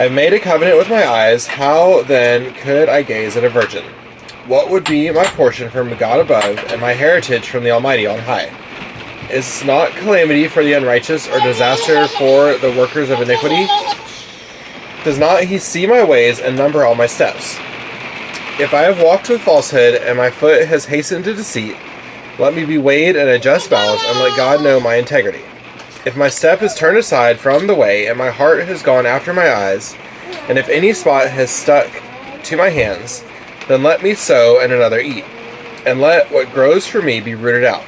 I have made a covenant with my eyes. How then could I gaze at a virgin? What would be my portion from God above, and my heritage from the Almighty on high? Is not calamity for the unrighteous, or disaster for the workers of iniquity? Does not he see my ways and number all my steps? If I have walked with falsehood, and my foot has hastened to deceit, let me be weighed in a just balance, and let God know my integrity. If my step is turned aside from the way, and my heart has gone after my eyes, and if any spot has stuck to my hands, then let me sow and another eat, and let what grows for me be rooted out.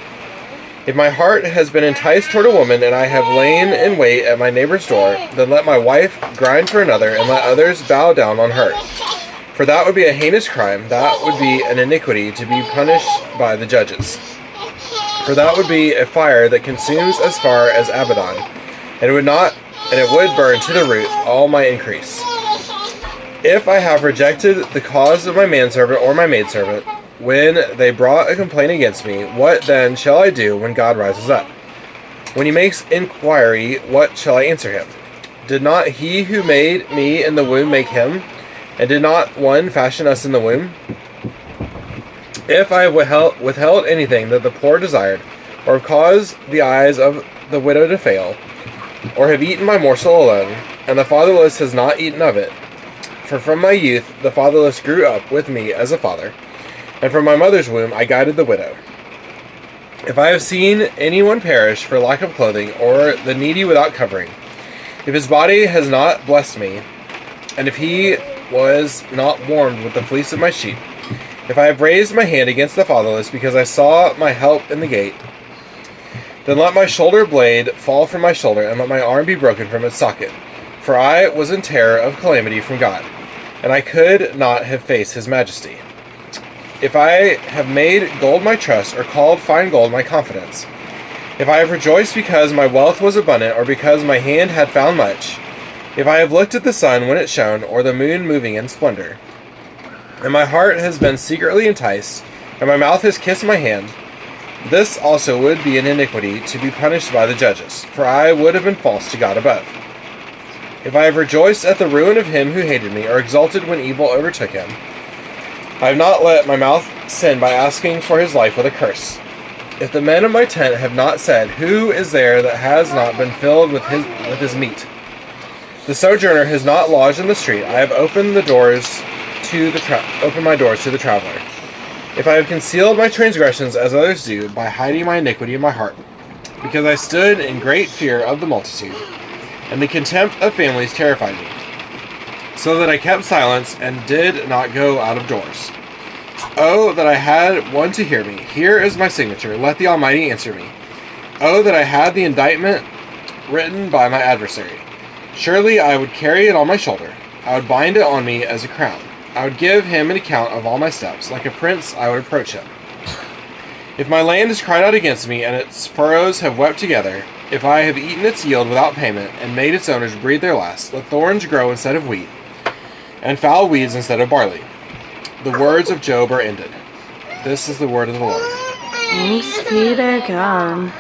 If my heart has been enticed toward a woman, and I have lain in wait at my neighbor's door, then let my wife grind for another, and let others bow down on her. For that would be a heinous crime, that would be an iniquity to be punished by the judges. For that would be a fire that consumes as far as Abaddon, and it would burn to the root all my increase. If I have rejected the cause of my manservant or my maidservant, when they brought a complaint against me, what then shall I do when God rises up? When he makes inquiry, what shall I answer him? Did not he who made me in the womb make him? And did not one fashion us in the womb? If I have withheld anything that the poor desired, or have caused the eyes of the widow to fail, or have eaten my morsel alone, and the fatherless has not eaten of it, for from my youth the fatherless grew up with me as a father, and from my mother's womb I guided the widow. If I have seen anyone perish for lack of clothing, or the needy without covering, if his body has not blessed me, and if he was not warmed with the fleece of my sheep, if I have raised my hand against the fatherless because I saw my help in the gate, then let my shoulder blade fall from my shoulder, and let my arm be broken from its socket. For I was in terror of calamity from God, and I could not have faced his majesty. If I have made gold my trust, or called fine gold my confidence, if I have rejoiced because my wealth was abundant, or because my hand had found much, if I have looked at the sun when it shone, or the moon moving in splendor, and my heart has been secretly enticed, and my mouth has kissed my hand, this also would be an iniquity to be punished by the judges, for I would have been false to God above. If I have rejoiced at the ruin of him who hated me, or exulted when evil overtook him, I have not let my mouth sin by asking for his life with a curse. If the men of my tent have not said, who is there that has not been filled with his meat? The sojourner has not lodged in the street. I have opened my doors to the traveler. If I have concealed my transgressions as others do, by hiding my iniquity in my heart, because I stood in great fear of the multitude, and the contempt of families terrified me, so that I kept silence and did not go out of doors. Oh, that I had one to hear me. Here is my signature. Let the Almighty answer me. Oh, that I had the indictment written by my adversary. Surely I would carry it on my shoulder. I would bind it on me as a crown. I would give him an account of all my steps. Like a prince, I would approach him. If my land has cried out against me, and its furrows have wept together, if I have eaten its yield without payment, and made its owners breathe their last, let thorns grow instead of wheat, and foul weeds instead of barley. The words of Job are ended. This is the word of the Lord. Thanks be to God.